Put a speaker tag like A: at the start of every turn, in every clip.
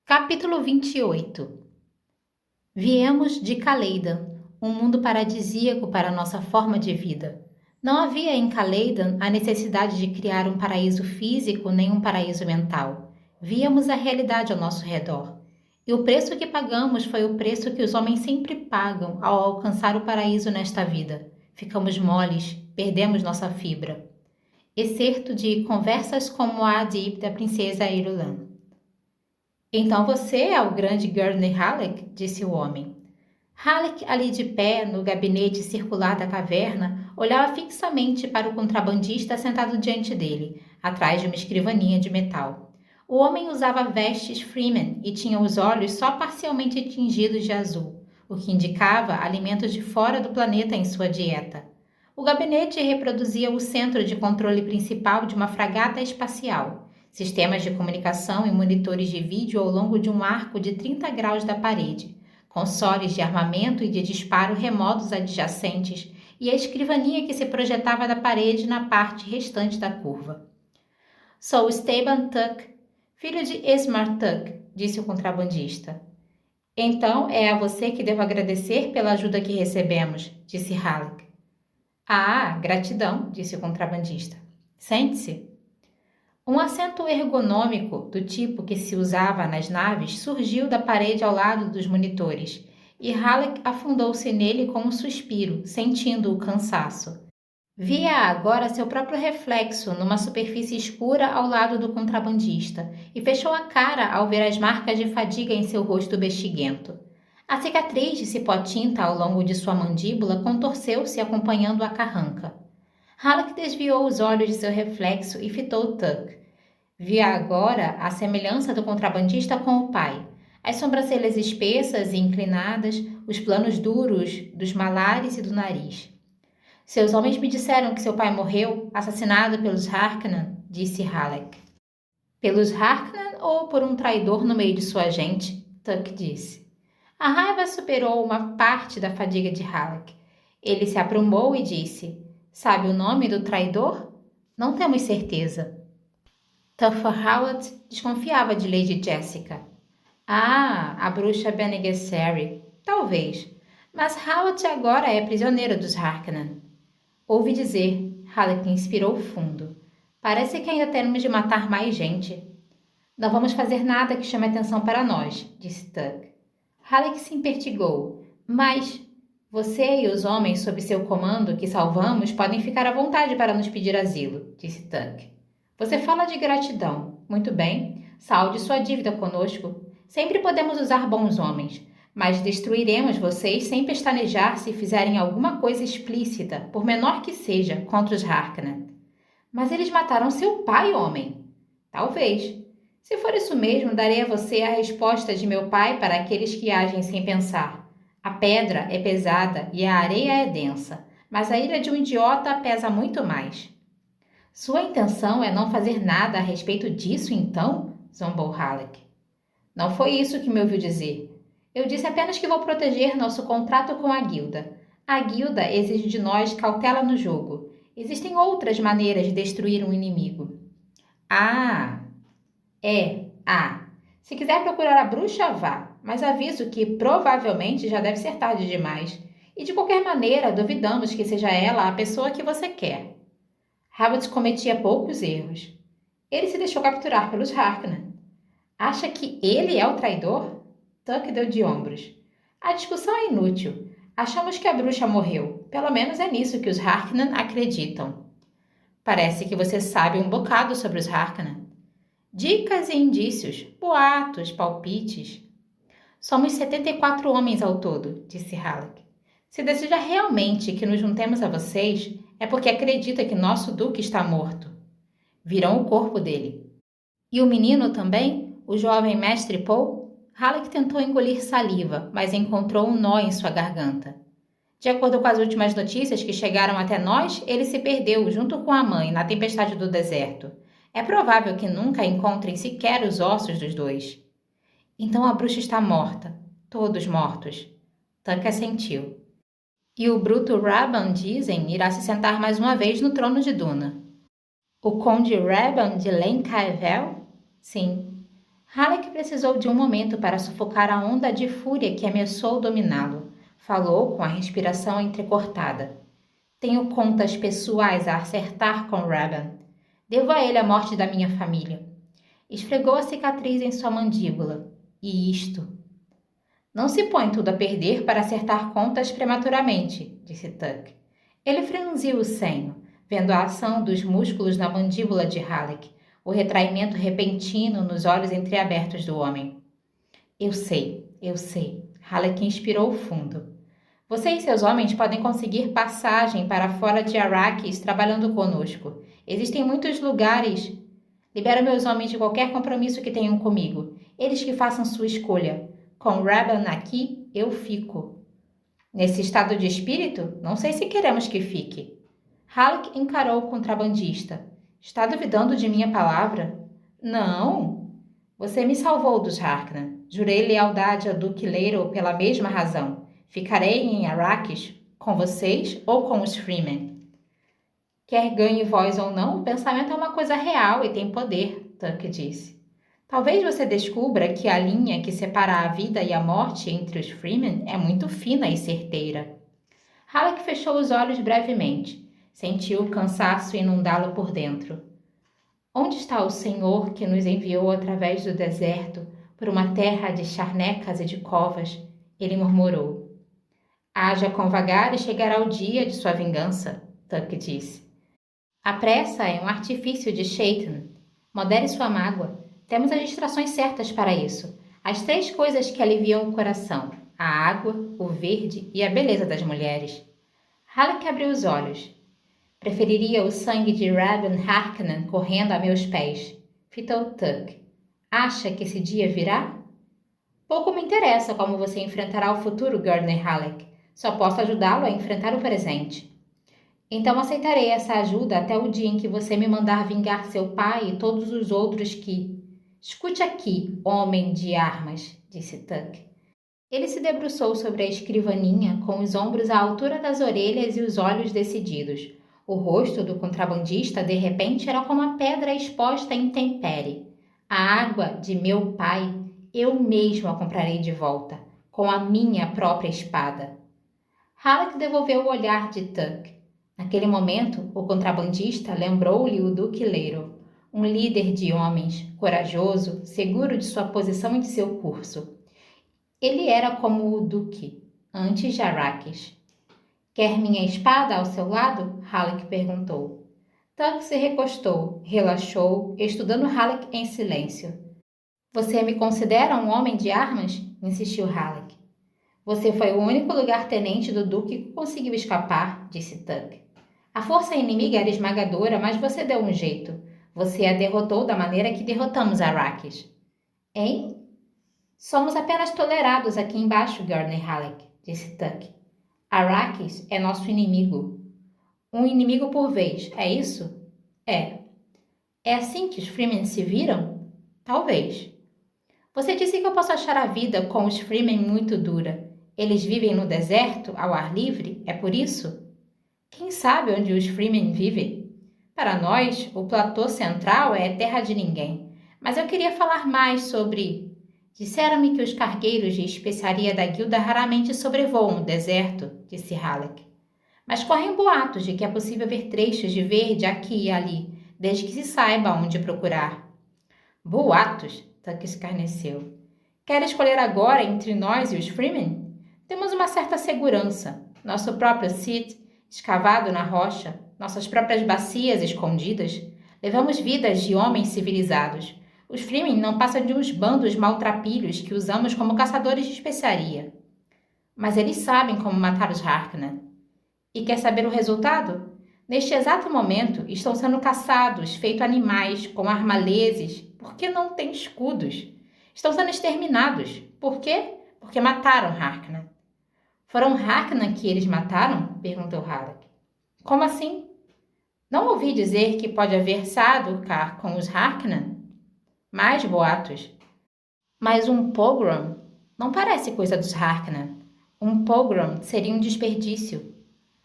A: Capítulo 28. Viemos de Caleidan, um mundo paradisíaco para nossa forma de vida. Não havia em Caleidan a necessidade de criar um paraíso físico nem um paraíso mental. Víamos a realidade ao nosso redor. E o preço que pagamos foi o preço que os homens sempre pagam ao alcançar o paraíso nesta vida. Ficamos moles, perdemos nossa fibra. Excerto de Conversas com Muad'Dib da Princesa Irulan. Então você é o grande Gurney Halleck, disse o homem. Halleck, ali de pé, no gabinete circular da caverna, olhava fixamente para o contrabandista sentado diante dele, atrás de uma escrivaninha de metal. O homem usava vestes Freeman e tinha os olhos só parcialmente tingidos de azul, o que indicava alimentos de fora do planeta em sua dieta. O gabinete reproduzia o centro de controle principal de uma fragata espacial, sistemas de comunicação e monitores de vídeo ao longo de um arco de 30 graus da parede, consoles de armamento e de disparo remotos adjacentes e a escrivaninha que se projetava da parede na parte restante da curva. Sou Esteban Tuck, filho de Esmar Tuck, disse o contrabandista. Então é a você que devo agradecer pela ajuda que recebemos, disse Halleck. Ah, gratidão, disse o contrabandista. Sente-se. Um assento ergonômico, do tipo que se usava nas naves, surgiu da parede ao lado dos monitores, e Halleck afundou-se nele com um suspiro, sentindo o cansaço. Via agora seu próprio reflexo numa superfície escura ao lado do contrabandista, e fechou a cara ao ver as marcas de fadiga em seu rosto bexiguento. A cicatriz de cipó tinta ao longo de sua mandíbula contorceu-se acompanhando a carranca. Halleck desviou os olhos de seu reflexo e fitou Tuck. Via agora a semelhança do contrabandista com o pai. As sobrancelhas espessas e inclinadas, os planos duros dos malares e do nariz. Seus homens me disseram que seu pai morreu, assassinado pelos Harkonnen, disse Halleck. Pelos Harkonnen ou por um traidor no meio de sua gente? Tuck disse. A raiva superou uma parte da fadiga de Halleck. Ele se aprumou e disse, sabe o nome do traidor? Não temos certeza. Tuffer Hawat desconfiava de Lady Jessica. Ah, a bruxa Bene Gesserit. Talvez. Mas Hawat agora é prisioneiro dos Harkonnen. Ouvi dizer. Halleck inspirou fundo. Parece que ainda temos de matar mais gente. Não vamos fazer nada que chame atenção para nós, disse Tuck. Halleck se impertigou. Mas você e os homens sob seu comando que salvamos podem ficar à vontade para nos pedir asilo, disse Tuck. Você fala de gratidão. Muito bem. Salde sua dívida conosco. Sempre podemos usar bons homens, mas destruiremos vocês sem pestanejar se fizerem alguma coisa explícita, por menor que seja, contra os Harkonnen. Mas eles mataram seu pai, homem. Talvez. Se for isso mesmo, darei a você a resposta de meu pai para aqueles que agem sem pensar. A pedra é pesada e a areia é densa, mas a ira de um idiota pesa muito mais. Sua intenção é não fazer nada a respeito disso, então? Zombou Halleck. Não foi isso que me ouviu dizer. Eu disse apenas que vou proteger nosso contrato com a guilda. A guilda exige de nós cautela no jogo. Existem outras maneiras de destruir um inimigo. Se quiser procurar a bruxa, vá, mas aviso que provavelmente já deve ser tarde demais. E de qualquer maneira, duvidamos que seja ela a pessoa que você quer. Hawat cometia poucos erros. Ele se deixou capturar pelos Harkonnen. Acha que ele é o traidor? Tuck deu de ombros. A discussão é inútil. Achamos que a bruxa morreu. Pelo menos é nisso que os Harkonnen acreditam. Parece que você sabe um bocado sobre os Harkonnen. Dicas e indícios, boatos, palpites. Somos 74 homens ao todo, disse Halleck. Se deseja realmente que nos juntemos a vocês, é porque acredita que nosso duque está morto. Viram o corpo dele. E o menino também? O jovem mestre Paul? Halleck tentou engolir saliva, mas encontrou um nó em sua garganta. De acordo com as últimas notícias que chegaram até nós, ele se perdeu junto com a mãe na tempestade do deserto. É provável que nunca encontrem sequer os ossos dos dois. Então a bruxa está morta. Todos mortos. Tuck assentiu. E o bruto Raban, dizem, irá se sentar mais uma vez no trono de Duna. O conde Raban de Lencaevel? Sim. Halleck precisou de um momento para sufocar a onda de fúria que ameaçou dominá-lo. Falou com a respiração entrecortada. Tenho contas pessoais a acertar com Raban. Devo a ele a morte da minha família. Esfregou a cicatriz em sua mandíbula. E isto? Não se põe tudo a perder para acertar contas prematuramente, disse Tuck. Ele franziu o senho, vendo a ação dos músculos na mandíbula de Halleck, o retraimento repentino nos olhos entreabertos do homem. Eu sei. Halleck inspirou fundo. Você e seus homens podem conseguir passagem para fora de Arrakis trabalhando conosco. Existem muitos lugares. Libero meus homens de qualquer compromisso que tenham comigo. Eles que façam sua escolha. Com Raban aqui, eu fico. Nesse estado de espírito, não sei se queremos que fique. Halleck encarou o contrabandista. Está duvidando de minha palavra? Não. Você me salvou dos Harkonnen. Jurei lealdade a Duque Leiro pela mesma razão. Ficarei em Arrakis com vocês ou com os Freemen. Quer ganhe voz ou não, o pensamento é uma coisa real e tem poder, Tuck disse. Talvez você descubra que a linha que separa a vida e a morte entre os Freemen é muito fina e certeira. Halleck fechou os olhos brevemente. Sentiu o cansaço inundá-lo por dentro. Onde está o Senhor que nos enviou através do deserto, por uma terra de charnecas e de covas? Ele murmurou. Haja com vagar e chegará o dia de sua vingança, Tuck disse. A pressa é um artifício de Shaitan. Modere sua mágoa. Temos as distrações certas para isso. As 3 coisas que aliviam o coração. A água, o verde e a beleza das mulheres. Halleck abriu os olhos. Preferiria o sangue de Raban Harkonnen correndo a meus pés. Fitou Tuck. Acha que esse dia virá? Pouco me interessa como você enfrentará o futuro, Gardner Halleck. Só posso ajudá-lo a enfrentar o presente. Então aceitarei essa ajuda até o dia em que você me mandar vingar seu pai e todos os outros que... Escute aqui, homem de armas, disse Tuck. Ele se debruçou sobre a escrivaninha com os ombros à altura das orelhas e os olhos decididos. O rosto do contrabandista, de repente, era como a pedra exposta à intempérie. A água de meu pai, eu mesmo a comprarei de volta, com a minha própria espada. Halleck devolveu o olhar de Tuck. Naquele momento, o contrabandista lembrou-lhe o Duque Leiro, um líder de homens, corajoso, seguro de sua posição e de seu curso. Ele era como o Duque, antes de Arrakis. Quer minha espada ao seu lado? Halleck perguntou. Tuck se recostou, relaxou, estudando Halleck em silêncio. Você me considera um homem de armas? Insistiu Halleck. Você foi o único lugar-tenente do Duque que conseguiu escapar, disse Tuck. A força inimiga era esmagadora, mas você deu um jeito. Você a derrotou da maneira que derrotamos Arrakis. Hein? Somos apenas tolerados aqui embaixo, Gardner Halleck, disse Tuck. Arrakis é nosso inimigo. Um inimigo por vez, é isso? É. É assim que os Freemen se viram? Talvez. Você disse que eu posso achar a vida com os Freemen muito dura. Eles vivem no deserto, ao ar livre? É por isso? Quem sabe onde os Freemen vivem? Para nós, o platô central é terra de ninguém. Mas eu queria falar mais sobre... Disseram-me que os cargueiros de especiaria da guilda raramente sobrevoam o deserto, disse Halleck. Mas correm boatos de que é possível ver trechos de verde aqui e ali, desde que se saiba onde procurar. Boatos? Tuck escarneceu. Quer escolher agora entre nós e os Freemen? Temos uma certa segurança. Nosso próprio sítio, escavado na rocha, nossas próprias bacias escondidas. Levamos vidas de homens civilizados. Os Freemen não passam de uns bandos maltrapilhos que usamos como caçadores de especiaria. Mas eles sabem como matar os Harkonnen. E quer saber o resultado? Neste exato momento, estão sendo caçados, feito animais, com armaleses, porque não têm escudos. Estão sendo exterminados. Por quê? Porque mataram Harkonnen. Foram Harkonnen que eles mataram? Perguntou Halleck. Como assim? Não ouvi dizer que pode haver Sardaukar com os Harkonnen? Mais boatos. Mas um pogrom não parece coisa dos Harkonnen. Um pogrom seria um desperdício.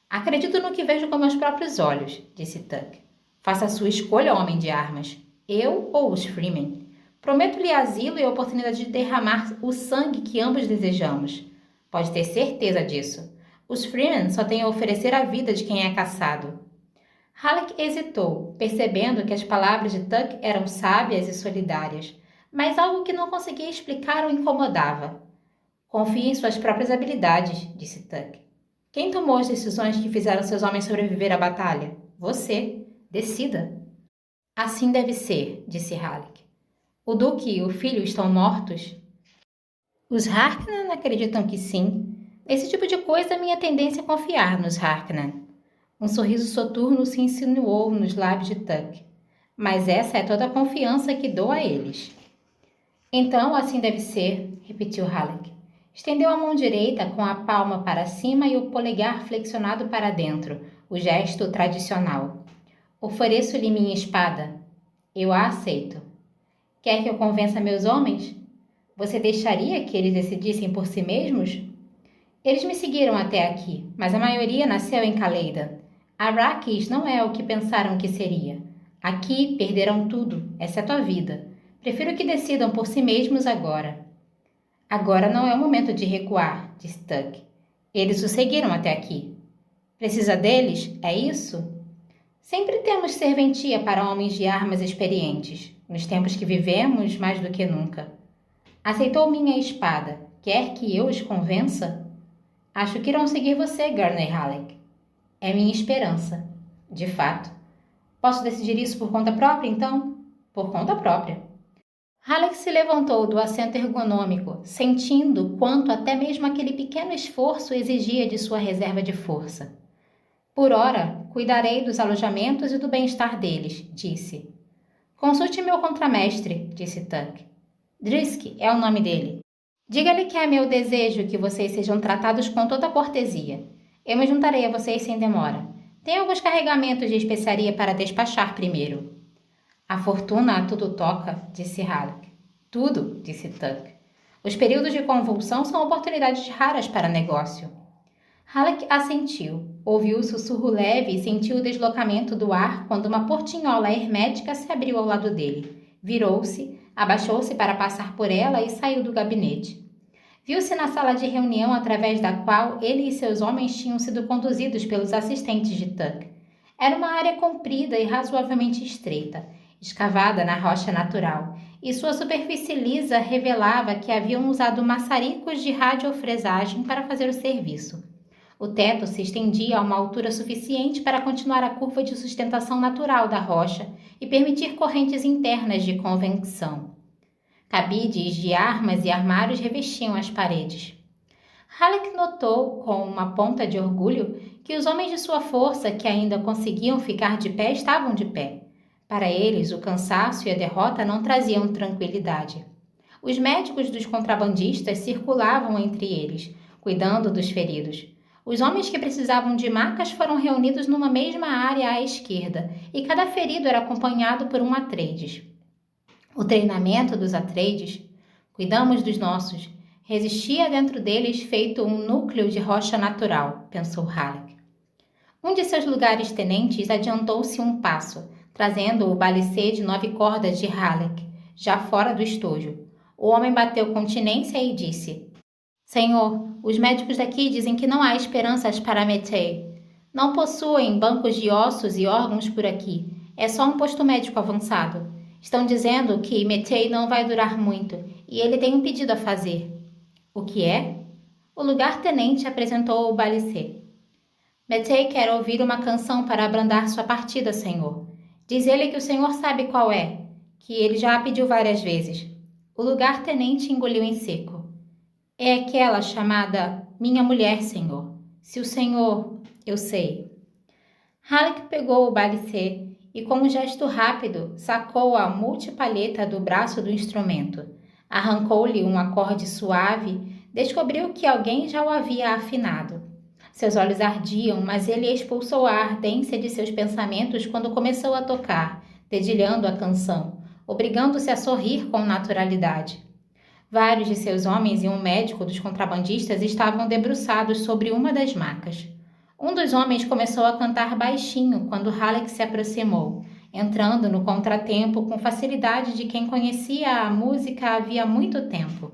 A: Acredito no que vejo com meus próprios olhos, disse Tuck. Faça a sua escolha, homem de armas. Eu ou os Freemen? Prometo-lhe asilo e a oportunidade de derramar o sangue que ambos desejamos. Pode ter certeza disso. Os Freeman só têm a oferecer a vida de quem é caçado. Halleck hesitou, percebendo que as palavras de Tuck eram sábias e solidárias, mas algo que não conseguia explicar o incomodava. Confie em suas próprias habilidades, disse Tuck. Quem tomou as decisões que fizeram seus homens sobreviver à batalha? Você. Decida. Assim deve ser, disse Halleck. O Duque e o filho estão mortos? Os Harkonnen acreditam que sim. Nesse tipo de coisa, minha tendência é confiar nos Harkonnen. Um sorriso soturno se insinuou nos lábios de Tuck. Mas essa é toda a confiança que dou a eles. Então, assim deve ser, repetiu Halleck. Estendeu a mão direita com a palma para cima e o polegar flexionado para dentro, o gesto tradicional. Ofereço-lhe minha espada. Eu a aceito. Quer que eu convença meus homens? Você deixaria que eles decidissem por si mesmos? Eles me seguiram até aqui, mas a maioria nasceu em Caleidan. Arrakis não é o que pensaram que seria. Aqui perderão tudo, exceto a vida. Prefiro que decidam por si mesmos agora. Agora não é o momento de recuar, disse Tuck. Eles o seguiram até aqui. Precisa deles? É isso? Sempre temos serventia para homens de armas experientes. Nos tempos que vivemos, mais do que nunca. Aceitou minha espada. Quer que eu os convença? Acho que irão seguir você, Gurney Halleck. É minha esperança. De fato. Posso decidir isso por conta própria, então? Por conta própria. Halleck se levantou do assento ergonômico, sentindo quanto até mesmo aquele pequeno esforço exigia de sua reserva de força. Por ora, cuidarei dos alojamentos e do bem-estar deles, disse. Consulte meu contramestre, disse Tuck. Drisk é o nome dele. Diga-lhe que é meu desejo que vocês sejam tratados com toda a cortesia. Eu me juntarei a vocês sem demora. Tenho alguns carregamentos de especiaria para despachar primeiro. A fortuna a tudo toca, disse Halleck. Tudo, disse Tuck. Os períodos de convulsão são oportunidades raras para negócio. Halleck assentiu. Ouviu o sussurro leve e sentiu o deslocamento do ar quando uma portinhola hermética se abriu ao lado dele. Virou-se, abaixou-se para passar por ela e saiu do gabinete. Viu-se na sala de reunião através da qual ele e seus homens tinham sido conduzidos pelos assistentes de Tuck. Era uma área comprida e razoavelmente estreita, escavada na rocha natural, e sua superfície lisa revelava que haviam usado maçaricos de radiofresagem para fazer o serviço. O teto se estendia a uma altura suficiente para continuar a curva de sustentação natural da rocha e permitir correntes internas de convecção. Cabides de armas e armários revestiam as paredes. Halleck notou, com uma ponta de orgulho, que os homens de sua força que ainda conseguiam ficar de pé estavam de pé. Para eles, o cansaço e a derrota não traziam tranquilidade. Os médicos dos contrabandistas circulavam entre eles, cuidando dos feridos. Os homens que precisavam de macas foram reunidos numa mesma área à esquerda, e cada ferido era acompanhado por um Atreides. O treinamento dos Atreides, cuidamos dos nossos, resistia dentro deles feito um núcleo de rocha natural, pensou Halleck. Um de seus lugares-tenentes adiantou-se um passo, trazendo o balicê de 9 cordas de Halleck, já fora do estojo. O homem bateu continência e disse: Senhor, os médicos daqui dizem que não há esperanças para Métis. Não possuem bancos de ossos e órgãos por aqui. É só um posto médico avançado. Estão dizendo que Métis não vai durar muito, e ele tem um pedido a fazer. O que é? O lugar-tenente apresentou o balicê. Métis quer ouvir uma canção para abrandar sua partida, senhor. Diz ele que o senhor sabe qual é, que ele já a pediu várias vezes. O lugar-tenente engoliu em seco. É aquela chamada Minha Mulher, senhor. Se o senhor... Eu sei. Halleck pegou o balicê e, com um gesto rápido, sacou a multipalheta do braço do instrumento. Arrancou-lhe um acorde suave, descobriu que alguém já o havia afinado. Seus olhos ardiam, mas ele expulsou a ardência de seus pensamentos quando começou a tocar, dedilhando a canção, obrigando-se a sorrir com naturalidade. Vários de seus homens e um médico dos contrabandistas estavam debruçados sobre uma das macas. Um dos homens começou a cantar baixinho quando Halleck se aproximou, entrando no contratempo com facilidade de quem conhecia a música havia muito tempo.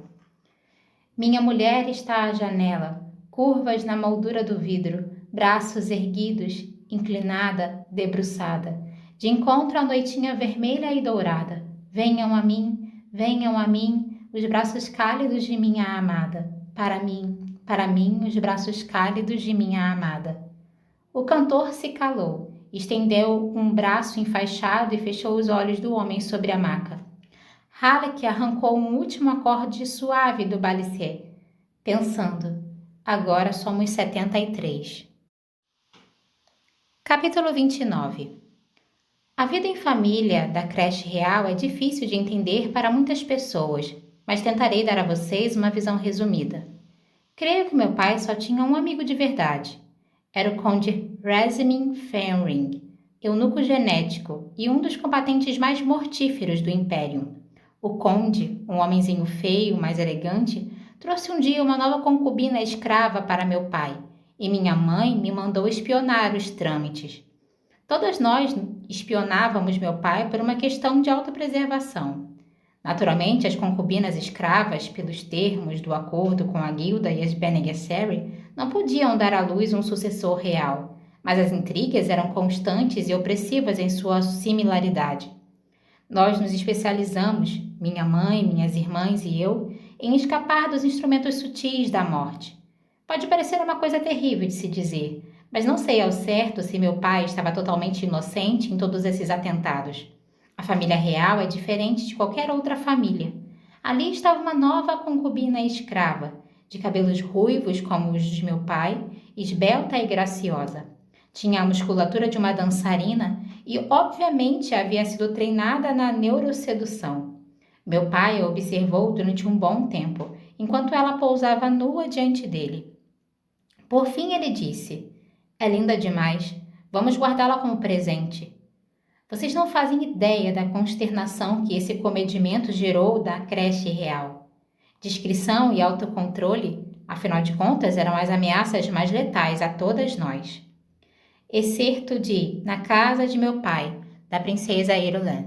A: Minha mulher está à janela, curvas na moldura do vidro, braços erguidos, inclinada, debruçada, de encontro à noitinha vermelha e dourada. Venham a mim, os braços cálidos de minha amada. Para mim, os braços cálidos de minha amada. O cantor se calou, estendeu um braço enfaixado e fechou os olhos do homem sobre a maca. Halleck arrancou um último acorde suave do balicer, pensando, agora somos 73. Capítulo 29. A vida em família da creche real é difícil de entender para muitas pessoas, mas tentarei dar a vocês uma visão resumida. Creio que meu pai só tinha um amigo de verdade. Era o conde Resemin Fenring, eunuco genético e um dos combatentes mais mortíferos do Império. O conde, um homenzinho feio, mas elegante, trouxe um dia uma nova concubina escrava para meu pai, e minha mãe me mandou espionar os trâmites. Todas nós espionávamos meu pai por uma questão de autopreservação. Naturalmente, as concubinas escravas, pelos termos do acordo com a guilda e as Bene Gesserit, não podiam dar à luz um sucessor real, mas as intrigas eram constantes e opressivas em sua similaridade. Nós nos especializamos, minha mãe, minhas irmãs e eu, em escapar dos instrumentos sutis da morte. Pode parecer uma coisa terrível de se dizer, mas não sei ao certo se meu pai estava totalmente inocente em todos esses atentados. A família real é diferente de qualquer outra família. Ali estava uma nova concubina escrava, de cabelos ruivos como os de meu pai, esbelta e graciosa. Tinha a musculatura de uma dançarina e, obviamente, havia sido treinada na neurosedução. Meu pai a observou durante um bom tempo, enquanto ela pousava nua diante dele. Por fim, ele disse, é linda demais, vamos guardá-la como presente. Vocês não fazem ideia da consternação que esse comedimento gerou da creche real. Discrição e autocontrole, afinal de contas, eram as ameaças mais letais a todas nós. Excerto de Na Casa de Meu Pai, da princesa Irulan.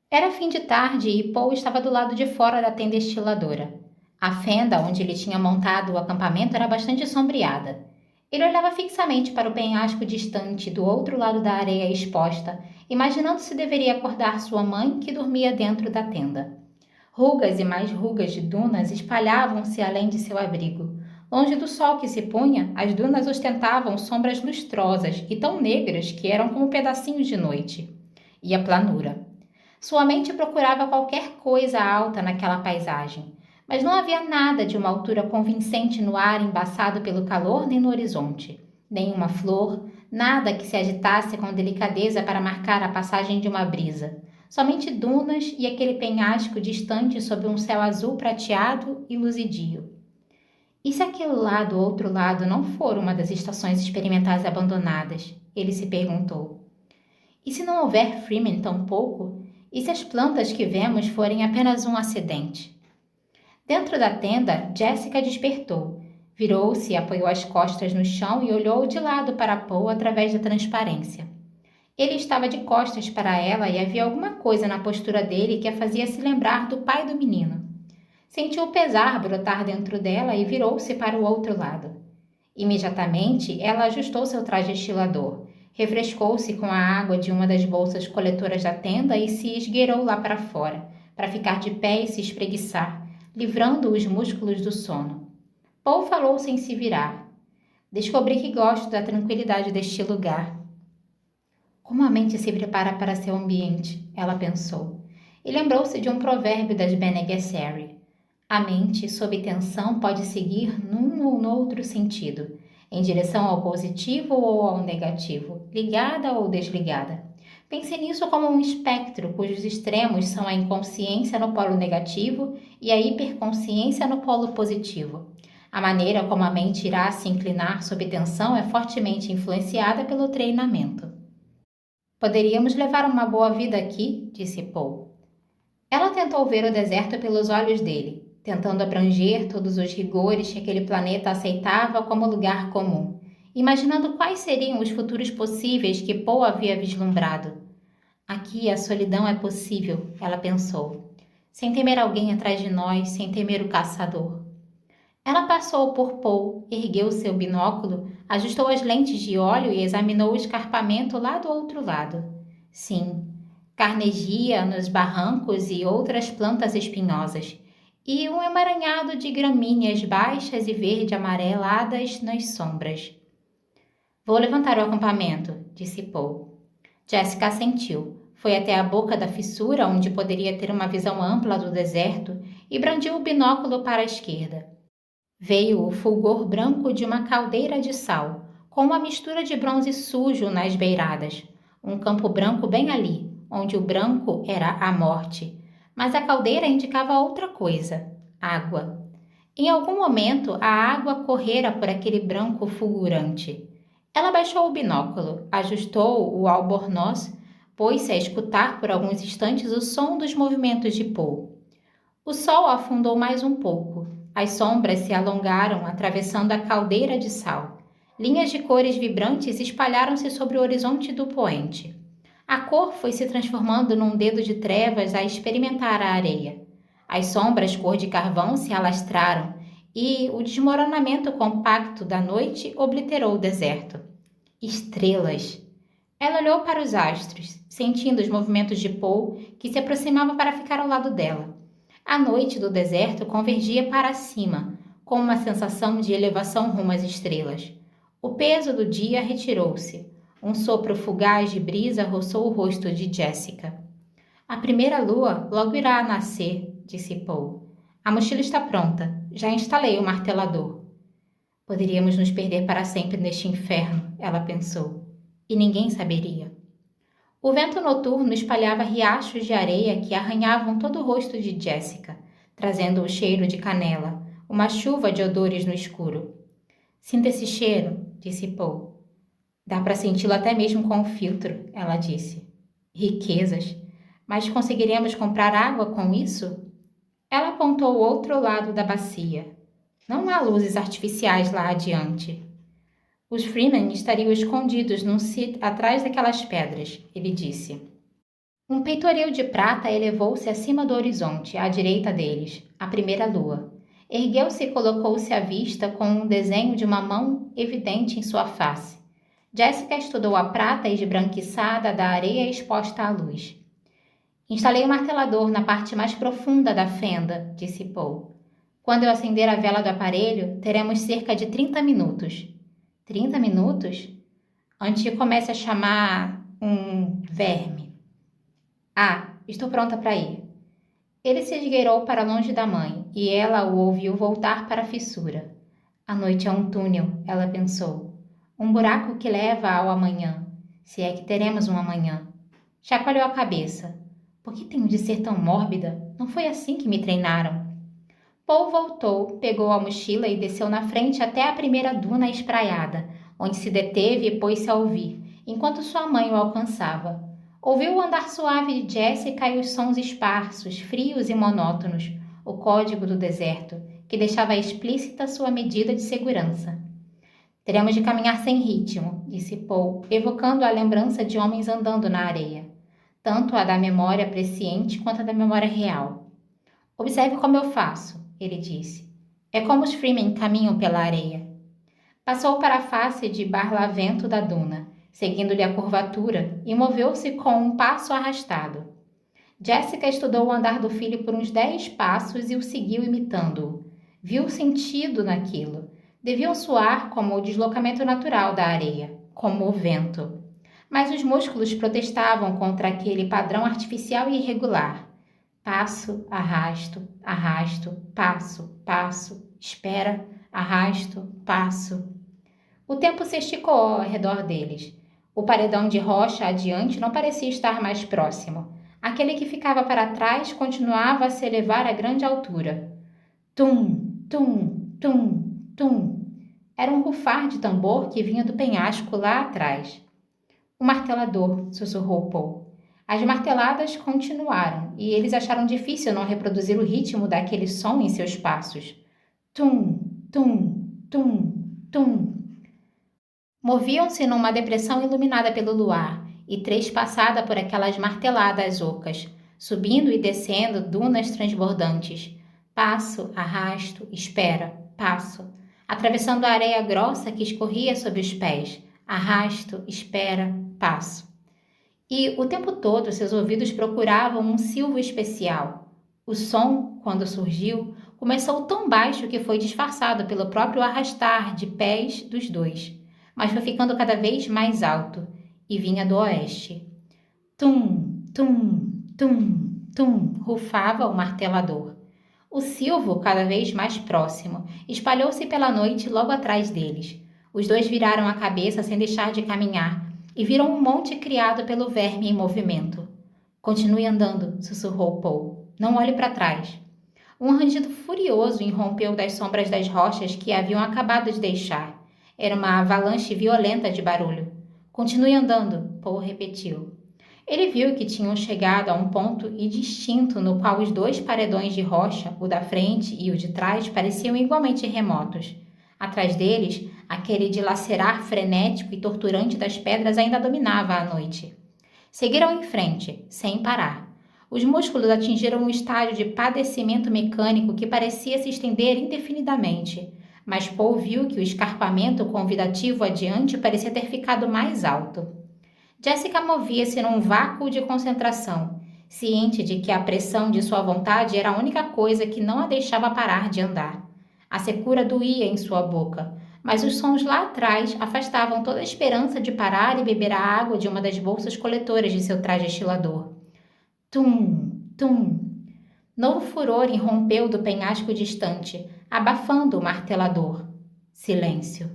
A: Era fim de tarde e Paul estava do lado de fora da tenda estiladora. A fenda onde ele tinha montado o acampamento era bastante sombreada. Ele olhava fixamente para o penhasco distante do outro lado da areia exposta, imaginando se deveria acordar sua mãe, que dormia dentro da tenda. Rugas e mais rugas de dunas espalhavam-se além de seu abrigo. Longe do sol que se punha, as dunas ostentavam sombras lustrosas e tão negras que eram como pedacinhos de noite. E a planura. Sua mente procurava qualquer coisa alta naquela paisagem, mas não havia nada de uma altura convincente no ar embaçado pelo calor nem no horizonte. Nenhuma flor, nada que se agitasse com delicadeza para marcar a passagem de uma brisa. Somente dunas e aquele penhasco distante sob um céu azul prateado e luzidio. E se aquele lá do outro lado não for uma das estações experimentais abandonadas? Ele se perguntou. E se não houver Freeman tampouco? E se as plantas que vemos forem apenas um acidente? Dentro da tenda, Jessica despertou. Virou-se, apoiou as costas no chão e olhou de lado para Paul através da transparência. Ele estava de costas para ela e havia alguma coisa na postura dele que a fazia se lembrar do pai do menino. Sentiu o pesar brotar dentro dela e virou-se para o outro lado. Imediatamente, ela ajustou seu traje estilador, refrescou-se com a água de uma das bolsas coletoras da tenda e se esgueirou lá para fora, para ficar de pé e se espreguiçar, livrando os músculos do sono. Paul falou sem se virar. Descobri que gosto da tranquilidade deste lugar. Como a mente se prepara para seu ambiente, ela pensou, e lembrou-se de um provérbio das Bene Gesserit. A mente, sob tensão, pode seguir num ou noutro sentido, em direção ao positivo ou ao negativo, ligada ou desligada. Pense nisso como um espectro cujos extremos são a inconsciência no polo negativo e a hiperconsciência no polo positivo. A maneira como a mente irá se inclinar sob tensão é fortemente influenciada pelo treinamento. Poderíamos levar uma boa vida aqui, disse Paul. Ela tentou ver o deserto pelos olhos dele, tentando abranger todos os rigores que aquele planeta aceitava como lugar comum, imaginando quais seriam os futuros possíveis que Paul havia vislumbrado. Aqui a solidão é possível, ela pensou, sem temer alguém atrás de nós, sem temer o caçador. Ela passou por Paul, ergueu seu binóculo, ajustou as lentes de óleo e examinou o escarpamento lá do outro lado. Sim, carnegia nos barrancos e outras plantas espinhosas, e um emaranhado de gramíneas baixas e verde-amareladas nas sombras. Vou levantar o acampamento, disse Paul. Jessica assentiu. Foi até a boca da fissura, onde poderia ter uma visão ampla do deserto, e brandiu o binóculo para a esquerda. Veio o fulgor branco de uma caldeira de sal, com uma mistura de bronze sujo nas beiradas. Um campo branco bem ali, onde o branco era a morte. Mas a caldeira indicava outra coisa: água. Em algum momento, a água correra por aquele branco fulgurante. Ela baixou o binóculo, ajustou o albornoz, pôs-se a escutar por alguns instantes o som dos movimentos de Paul. O sol afundou mais um pouco. As sombras se alongaram, atravessando a caldeira de sal. Linhas de cores vibrantes espalharam-se sobre o horizonte do poente. A cor foi se transformando num dedo de trevas a experimentar a areia. As sombras cor de carvão se alastraram e o desmoronamento compacto da noite obliterou o deserto. Estrelas! Ela olhou para os astros, sentindo os movimentos de Paul, que se aproximava para ficar ao lado dela. A noite do deserto convergia para cima, com uma sensação de elevação rumo às estrelas. O peso do dia retirou-se. Um sopro fugaz de brisa roçou o rosto de Jessica. A primeira lua logo irá nascer, disse Paul. A mochila está pronta. Já instalei o martelador. Poderíamos nos perder para sempre neste inferno, ela pensou. E ninguém saberia. O vento noturno espalhava riachos de areia que arranhavam todo o rosto de Jessica, trazendo o cheiro de canela, uma chuva de odores no escuro. Sinta esse cheiro, disse Paul. Dá para senti-lo até mesmo com o filtro, ela disse. Riquezas. Mas conseguiremos comprar água com isso? Ela apontou o outro lado da bacia. Não há luzes artificiais lá adiante. Os Freeman estariam escondidos num sítio atrás daquelas pedras, ele disse. Um peitoril de prata elevou-se acima do horizonte, à direita deles, a primeira lua. Ergueu-se e colocou-se à vista com um desenho de uma mão evidente em sua face. Jessica estudou a prata esbranquiçada da areia exposta à luz. Instalei o martelador na parte mais profunda da fenda, disse Paul. Quando eu acender a vela do aparelho, teremos cerca de 30 minutos. 30 minutos? Antes que comece a chamar um verme. Ah, estou pronta para ir. Ele se esgueirou para longe da mãe, e ela o ouviu voltar para a fissura. A noite é um túnel, ela pensou. Um buraco que leva ao amanhã, se é que teremos um amanhã. Chacoalhou a cabeça. Por que tenho de ser tão mórbida? Não foi assim que me treinaram. Paul voltou, pegou a mochila e desceu na frente até a primeira duna espraiada, onde se deteve e pôs-se a ouvir, enquanto sua mãe o alcançava. Ouviu o andar suave de Jessica e os sons esparsos, frios e monótonos, o código do deserto, que deixava explícita sua medida de segurança. Teremos de caminhar sem ritmo, disse Paul, evocando a lembrança de homens andando na areia, tanto a da memória presciente quanto a da memória real. Observe como eu faço, ele disse. É como os Freeman caminham pela areia. Passou para a face de barlavento da duna, seguindo-lhe a curvatura, e moveu-se com um passo arrastado. Jessica estudou o andar do filho por uns 10 passos e o seguiu imitando-o. Viu sentido naquilo. Deviam soar como o deslocamento natural da areia, como o vento. Mas os músculos protestavam contra aquele padrão artificial e irregular. Passo, arrasto, arrasto, passo, passo, espera, arrasto, passo. O tempo se esticou ao redor deles. O paredão de rocha adiante não parecia estar mais próximo. Aquele que ficava para trás continuava a se elevar a grande altura. Tum, tum, tum, tum. Era um rufar de tambor que vinha do penhasco lá atrás. O martelador, sussurrou Paul. As marteladas continuaram, e eles acharam difícil não reproduzir o ritmo daquele som em seus passos. Tum, tum, tum, tum. Moviam-se numa depressão iluminada pelo luar, e trespassada por aquelas marteladas ocas, subindo e descendo dunas transbordantes. Passo, arrasto, espera, passo, atravessando a areia grossa que escorria sob os pés. Arrasto, espera, passo. E o tempo todo seus ouvidos procuravam um silvo especial. O som, quando surgiu, começou tão baixo que foi disfarçado pelo próprio arrastar de pés dos dois, mas foi ficando cada vez mais alto e vinha do oeste. Tum, tum, tum, tum, rufava o martelador. O silvo, cada vez mais próximo, espalhou-se pela noite logo atrás deles. Os dois viraram a cabeça sem deixar de caminhar e viram um monte criado pelo verme em movimento. Continue andando, sussurrou Paul. Não olhe para trás. Um rangido furioso irrompeu das sombras das rochas que haviam acabado de deixar. Era uma avalanche violenta de barulho. Continue andando, Paul repetiu. Ele viu que tinham chegado a um ponto indistinto no qual os dois paredões de rocha, o da frente e o de trás, pareciam igualmente remotos. Atrás deles, aquele dilacerar frenético e torturante das pedras ainda dominava a noite. Seguiram em frente, sem parar. Os músculos atingiram um estágio de padecimento mecânico que parecia se estender indefinidamente, mas Paul viu que o escarpamento convidativo adiante parecia ter ficado mais alto. Jessica movia-se num vácuo de concentração, ciente de que a pressão de sua vontade era a única coisa que não a deixava parar de andar. A secura doía em sua boca, mas os sons lá atrás afastavam toda a esperança de parar e beber a água de uma das bolsas coletoras de seu traje estilador. Tum, tum. Novo furor irrompeu do penhasco distante, abafando o martelador. Silêncio.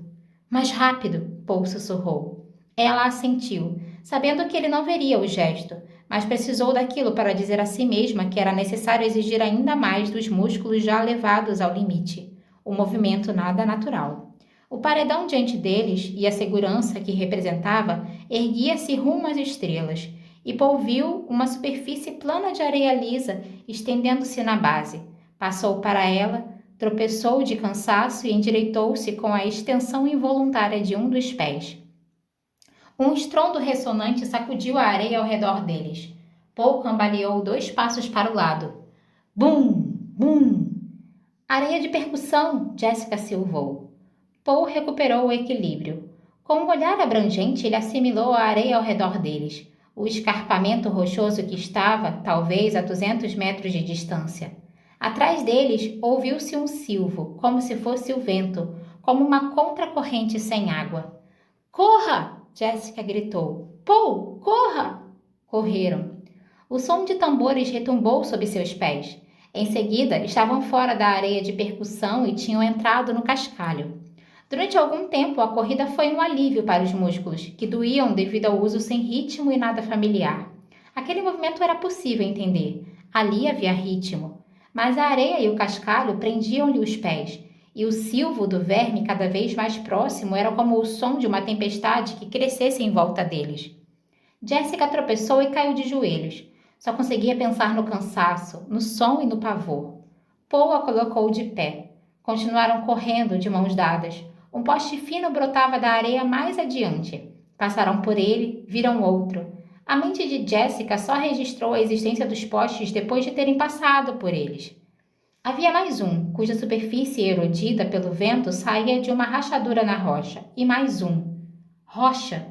A: Mais rápido, Paul sussurrou. Ela assentiu, sabendo que ele não veria o gesto, mas precisou daquilo para dizer a si mesma que era necessário exigir ainda mais dos músculos já levados ao limite. O movimento nada natural. O paredão diante deles e a segurança que representava erguia-se rumo às estrelas, e Paul viu uma superfície plana de areia lisa estendendo-se na base. Passou para ela, tropeçou de cansaço e endireitou-se com a extensão involuntária de um dos pés. Um estrondo ressonante sacudiu a areia ao redor deles. Paul cambaleou 2 passos para o lado. Bum! Bum! Areia de percussão, Jessica silvou. Paul recuperou o equilíbrio. Com um olhar abrangente, ele assimilou a areia ao redor deles, o escarpamento rochoso que estava, talvez, a 200 metros de distância. Atrás deles, ouviu-se um silvo, como se fosse o vento, como uma contracorrente sem água. Corra! Jessica gritou. Paul, corra! Correram. O som de tambores retumbou sob seus pés. Em seguida, estavam fora da areia de percussão e tinham entrado no cascalho. Durante algum tempo, a corrida foi um alívio para os músculos, que doíam devido ao uso sem ritmo e nada familiar. Aquele movimento era possível entender. Ali havia ritmo. Mas a areia e o cascalho prendiam-lhe os pés, e o silvo do verme cada vez mais próximo era como o som de uma tempestade que crescesse em volta deles. Jessica tropeçou e caiu de joelhos. Só conseguia pensar no cansaço, no som e no pavor. Paul a colocou de pé. Continuaram correndo de mãos dadas. Um poste fino brotava da areia mais adiante. Passaram por ele, viram outro. A mente de Jessica só registrou a existência dos postes depois de terem passado por eles. Havia mais um, cuja superfície erodida pelo vento saía de uma rachadura na rocha. E mais um. Rocha!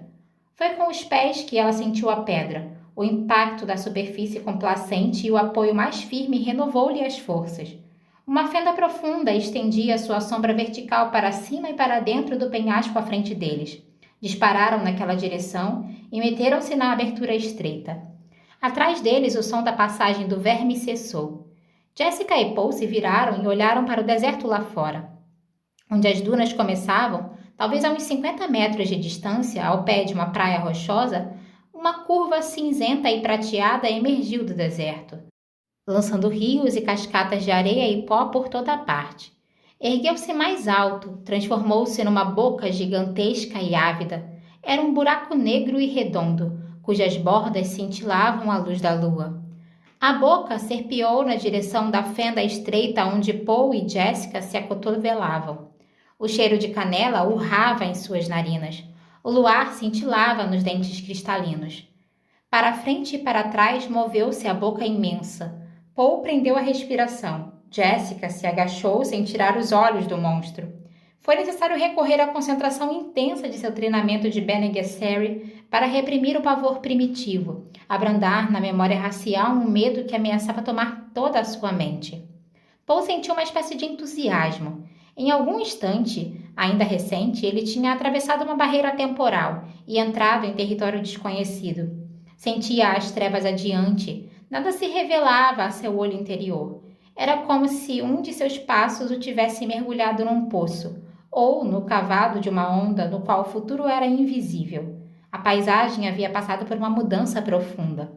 A: Foi com os pés que ela sentiu a pedra. O impacto da superfície complacente e o apoio mais firme renovou-lhe as forças. Uma fenda profunda estendia sua sombra vertical para cima e para dentro do penhasco à frente deles. Dispararam naquela direção e meteram-se na abertura estreita. Atrás deles, o som da passagem do verme cessou. Jessica e Paul se viraram e olharam para o deserto lá fora. Onde as dunas começavam, talvez a uns 50 metros de distância, ao pé de uma praia rochosa, uma curva cinzenta e prateada emergiu do deserto, lançando rios e cascatas de areia e pó por toda a parte. Ergueu-se mais alto, transformou-se numa boca gigantesca e ávida. Era um buraco negro e redondo, cujas bordas cintilavam à luz da lua. A boca serpeou na direção da fenda estreita onde Paul e Jessica se acotovelavam. O cheiro de canela urrava em suas narinas. O luar cintilava nos dentes cristalinos. Para frente e para trás moveu-se a boca imensa. Paul prendeu a respiração. Jessica se agachou sem tirar os olhos do monstro. Foi necessário recorrer à concentração intensa de seu treinamento de Bene Gesserit para reprimir o pavor primitivo, abrandar na memória racial um medo que ameaçava tomar toda a sua mente. Paul sentiu uma espécie de entusiasmo. Em algum instante, ainda recente, ele tinha atravessado uma barreira temporal e entrado em território desconhecido. Sentia as trevas adiante, nada se revelava a seu olho interior. Era como se um de seus passos o tivesse mergulhado num poço, ou no cavado de uma onda no qual o futuro era invisível. A paisagem havia passado por uma mudança profunda.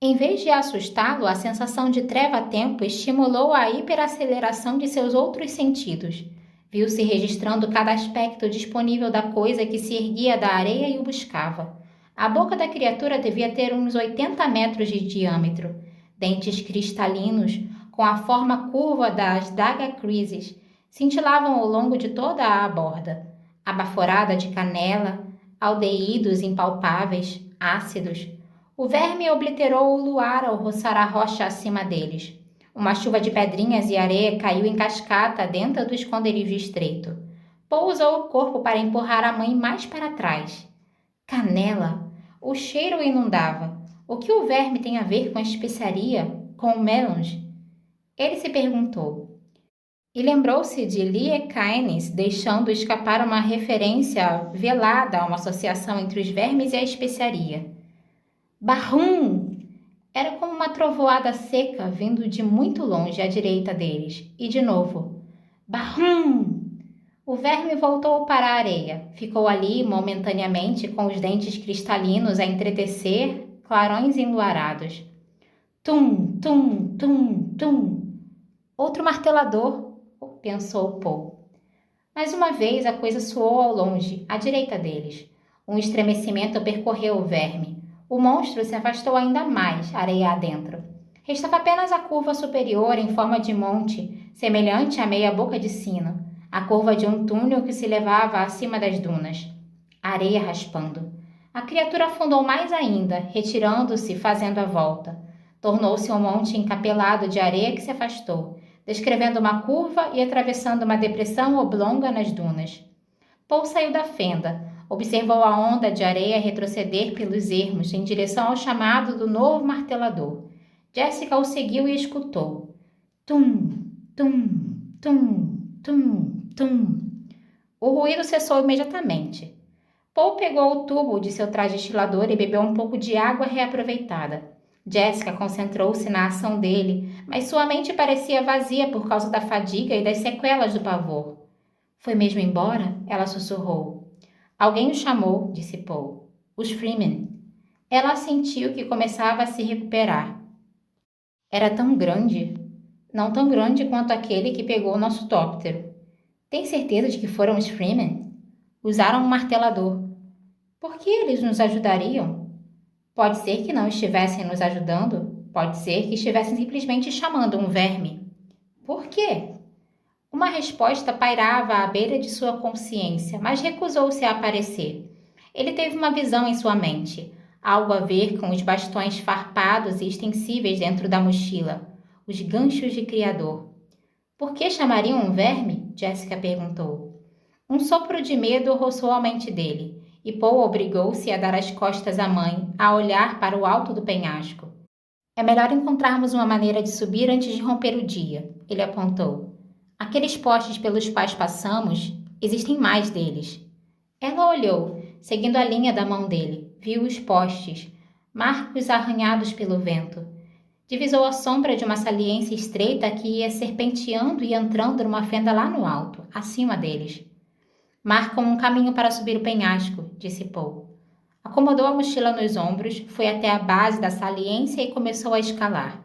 A: Em vez de assustá-lo, a sensação de treva-tempo estimulou a hiperaceleração de seus outros sentidos. Viu-se registrando cada aspecto disponível da coisa que se erguia da areia e o buscava. A boca da criatura devia ter uns 80 metros de diâmetro. Dentes cristalinos, com a forma curva das Dagakrises, cintilavam ao longo de toda a borda. A baforada de canela, aldeídos impalpáveis, ácidos. O verme obliterou o luar ao roçar a rocha acima deles. Uma chuva de pedrinhas e areia caiu em cascata dentro do esconderijo estreito. Paul usou o corpo para empurrar a mãe mais para trás. Canela! O cheiro o inundava. O que o verme tem a ver com a especiaria, com o melange? Ele se perguntou. E lembrou-se de Lie Caines deixando escapar uma referência velada a uma associação entre os vermes e a especiaria. Barrum! Era como uma trovoada seca vindo de muito longe à direita deles. E de novo. Barrum! O verme voltou para a areia. Ficou ali momentaneamente com os dentes cristalinos a entretecer clarões enluarados. Tum, tum, tum, tum. Outro martelador, pensou Paul. Mais uma vez a coisa soou ao longe, à direita deles. Um estremecimento percorreu o verme. O monstro se afastou ainda mais, areia adentro. Restava apenas a curva superior em forma de monte, semelhante à meia boca de sino. A curva de um túnel que se levava acima das dunas. A areia raspando. A criatura afundou mais ainda, retirando-se, fazendo a volta. Tornou-se um monte encapelado de areia que se afastou, descrevendo uma curva e atravessando uma depressão oblonga nas dunas. Paul saiu da fenda, observou a onda de areia retroceder pelos ermos em direção ao chamado do novo martelador. Jessica o seguiu e escutou. Tum, tum, tum, tum, tum. O ruído cessou imediatamente. Paul pegou o tubo de seu traje estilador e bebeu um pouco de água reaproveitada. Jessica concentrou-se na ação dele, mas sua mente parecia vazia por causa da fadiga e das sequelas do pavor. Foi mesmo embora? Ela sussurrou. Alguém o chamou, disse Paul. Os Freeman. Ela sentiu que começava a se recuperar. Era tão grande. Não tão grande quanto aquele que pegou o nosso tóptero. Tem certeza de que foram os Freeman? Usaram um martelador. Por que eles nos ajudariam? Pode ser que não estivessem nos ajudando. Pode ser que estivessem simplesmente chamando um verme. Por quê? Uma resposta pairava à beira de sua consciência, mas recusou-se a aparecer. Ele teve uma visão em sua mente, algo a ver com os bastões farpados e extensíveis dentro da mochila, os ganchos de criador. Por que chamariam um verme? Jessica perguntou. Um sopro de medo roçou a mente dele, e Paul obrigou-se a dar as costas à mãe, a olhar para o alto do penhasco. É melhor encontrarmos uma maneira de subir antes de romper o dia, ele apontou. Aqueles postes pelos quais passamos, existem mais deles. Ela olhou, seguindo a linha da mão dele, viu os postes, marcos arranhados pelo vento. Divisou a sombra de uma saliência estreita que ia serpenteando e entrando numa fenda lá no alto, acima deles. Marcam um caminho para subir o penhasco, disse Paul. Acomodou a mochila nos ombros, foi até a base da saliência e começou a escalar.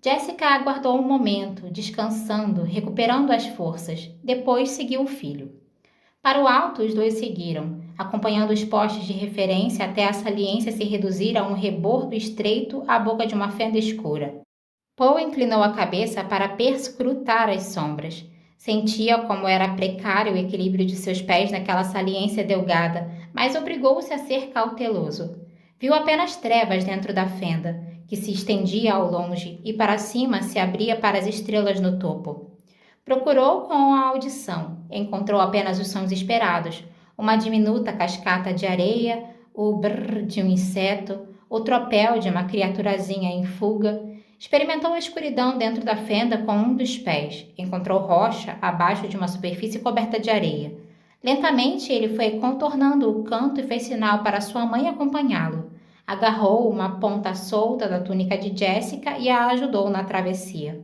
A: Jessica aguardou um momento, descansando, recuperando as forças. Depois seguiu o filho. Para o alto, os dois seguiram, acompanhando os postes de referência até a saliência se reduzir a um rebordo estreito à boca de uma fenda escura. Paul inclinou a cabeça para perscrutar as sombras. Sentia como era precário o equilíbrio de seus pés naquela saliência delgada, mas obrigou-se a ser cauteloso. Viu apenas trevas dentro da fenda, que se estendia ao longe e para cima se abria para as estrelas no topo. Procurou com a audição, encontrou apenas os sons esperados, uma diminuta cascata de areia, o brrr de um inseto, o tropel de uma criaturazinha em fuga. Experimentou a escuridão dentro da fenda com um dos pés, encontrou rocha abaixo de uma superfície coberta de areia. Lentamente ele foi contornando o canto e fez sinal para sua mãe acompanhá-lo. Agarrou uma ponta solta da túnica de Jessica e a ajudou na travessia.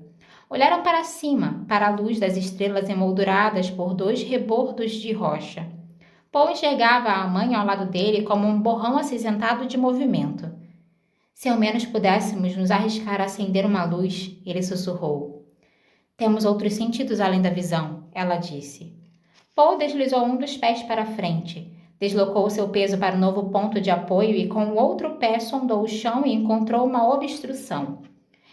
A: Olharam para cima, para a luz das estrelas emolduradas por 2 rebordos de rocha. Paul enxergava a mãe ao lado dele como um borrão acinzentado de movimento. Se ao menos pudéssemos nos arriscar a acender uma luz, ele sussurrou. Temos outros sentidos além da visão, ela disse. Paul deslizou um dos pés para a frente, deslocou seu peso para o novo ponto de apoio e com o outro pé sondou o chão e encontrou uma obstrução.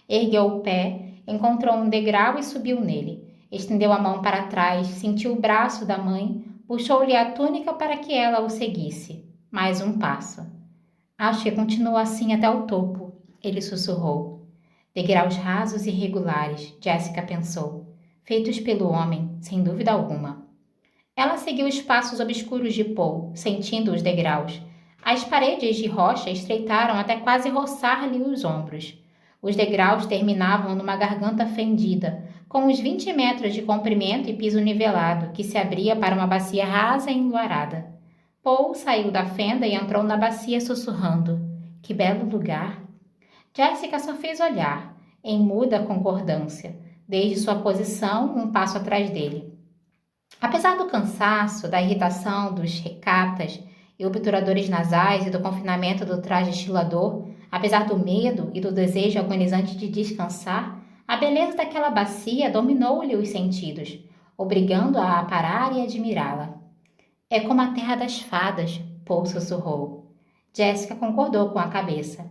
A: Ergueu o pé, encontrou um degrau e subiu nele. Estendeu a mão para trás, sentiu o braço da mãe, puxou-lhe a túnica para que ela o seguisse. Mais um passo. Acho que continua assim até o topo, ele sussurrou. Degraus rasos e regulares, Jessica pensou, feitos pelo homem, sem dúvida alguma. Ela seguiu os passos obscuros de Paul, sentindo os degraus. As paredes de rocha estreitaram até quase roçar-lhe os ombros. Os degraus terminavam numa garganta fendida, com uns 20 metros de comprimento e piso nivelado, que se abria para uma bacia rasa e enluarada. Paul saiu da fenda e entrou na bacia sussurrando. Que belo lugar! Jessica só fez olhar, em muda concordância, desde sua posição um passo atrás dele. Apesar do cansaço, da irritação, dos recatas e obturadores nasais e do confinamento do traje estilador, apesar do medo e do desejo agonizante de descansar, a beleza daquela bacia dominou-lhe os sentidos, obrigando-a a parar e admirá-la. É como a terra das fadas, Paul sussurrou. Jessica concordou com a cabeça.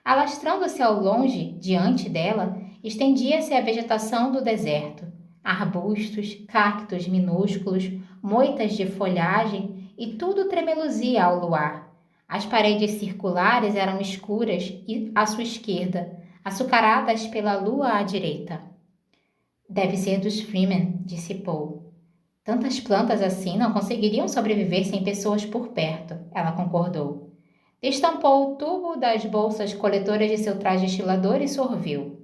A: Alastrando-se ao longe, diante dela, estendia-se a vegetação do deserto. Arbustos, cactos minúsculos, moitas de folhagem e tudo tremeluzia ao luar. As paredes circulares eram escuras e à sua esquerda, açucaradas pela lua à direita. Deve ser dos Freeman, disse Paul. Tantas plantas assim não conseguiriam sobreviver sem pessoas por perto, ela concordou. Destampou o tubo das bolsas coletoras de seu traje estilador e sorviu.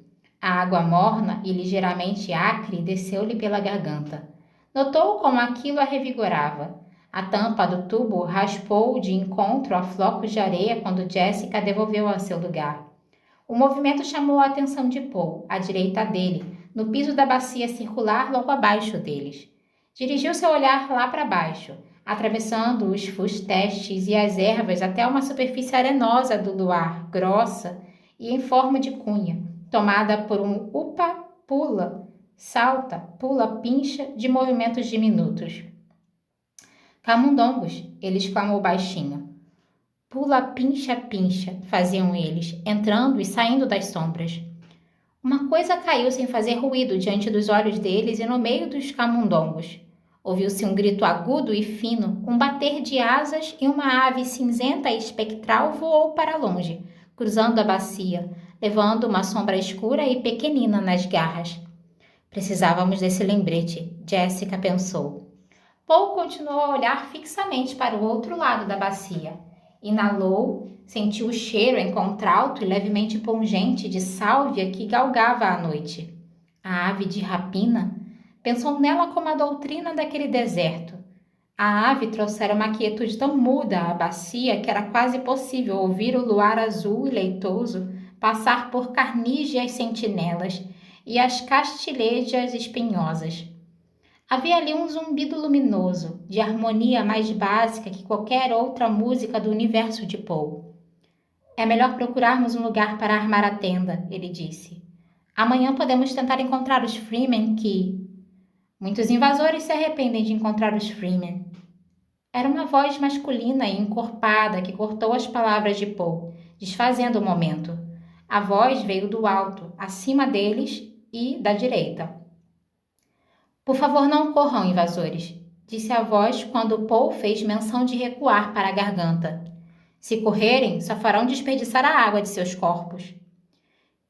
A: A água morna e ligeiramente acre desceu-lhe pela garganta. Notou como aquilo a revigorava. A tampa do tubo raspou de encontro a flocos de areia quando Jessica a devolveu ao seu lugar. O movimento chamou a atenção de Paul, à direita dele, no piso da bacia circular logo abaixo deles. Dirigiu seu olhar lá para baixo, atravessando os fustestes e as ervas até uma superfície arenosa do luar, grossa e em forma de cunha, tomada por um upa, pula, salta, pula, pincha de movimentos diminutos. Camundongos, ele exclamou baixinho. Pula, pincha, pincha, faziam eles, entrando e saindo das sombras. Uma coisa caiu sem fazer ruído diante dos olhos deles e no meio dos camundongos. Ouviu-se um grito agudo e fino, um bater de asas e uma ave cinzenta e espectral voou para longe, cruzando a bacia, levando uma sombra escura e pequenina nas garras. Precisávamos desse lembrete, Jessica pensou. Paul continuou a olhar fixamente para o outro lado da bacia. Inalou, sentiu o cheiro em contralto e levemente pungente de sálvia que galgava a noite. A ave de rapina? Pensou nela como a doutrina daquele deserto. A ave trouxera uma quietude tão muda à bacia que era quase possível ouvir o luar azul e leitoso passar por carnígeas sentinelas e as castilejas espinhosas. Havia ali um zumbido luminoso, de harmonia mais básica que qualquer outra música do universo de Paul. É melhor procurarmos um lugar para armar a tenda, ele disse. Amanhã podemos tentar encontrar os Freeman que... Muitos invasores se arrependem de encontrar os Freeman. Era uma voz masculina e encorpada que cortou as palavras de Paul, desfazendo o momento. A voz veio do alto, acima deles e da direita. Por favor, não corram, invasores, disse a voz quando Paul fez menção de recuar para a garganta. Se correrem, só farão desperdiçar a água de seus corpos.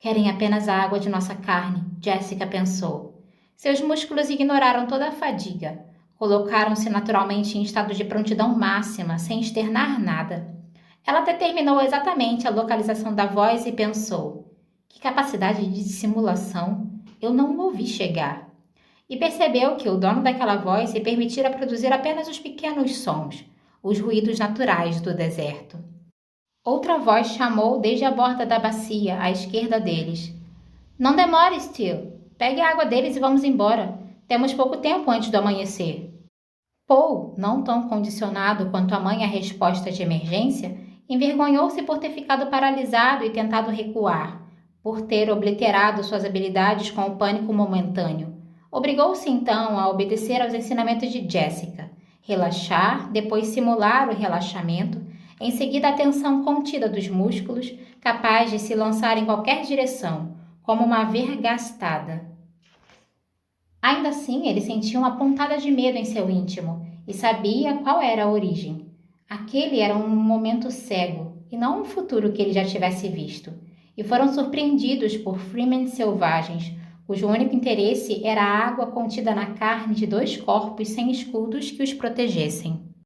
A: Querem apenas a água de nossa carne, Jessica pensou. Seus músculos ignoraram toda a fadiga. Colocaram-se naturalmente em estado de prontidão máxima, sem externar nada. Ela determinou exatamente a localização da voz e pensou: que capacidade de dissimulação! Eu não o ouvi chegar. E percebeu que o dono daquela voz se permitira produzir apenas os pequenos sons, os ruídos naturais do deserto. Outra voz chamou desde a borda da bacia, à esquerda deles. Não demore, Steele. Pegue a água deles e vamos embora. Temos pouco tempo antes do amanhecer. Paul, não tão condicionado quanto a mãe à resposta de emergência, envergonhou-se por ter ficado paralisado e tentado recuar, por ter obliterado suas habilidades com o pânico momentâneo. Obrigou-se então a obedecer aos ensinamentos de Jessica, relaxar, depois simular o relaxamento, em seguida a tensão contida dos músculos, capaz de se lançar em qualquer direção, como uma vergastada. Ainda assim, ele sentia uma pontada de medo em seu íntimo e sabia qual era a origem. Aquele era um momento cego, e não um futuro que ele já tivesse visto. E foram surpreendidos por Fremen selvagens, cujo único interesse era a água contida na carne de 2 corpos sem escudos que os protegessem.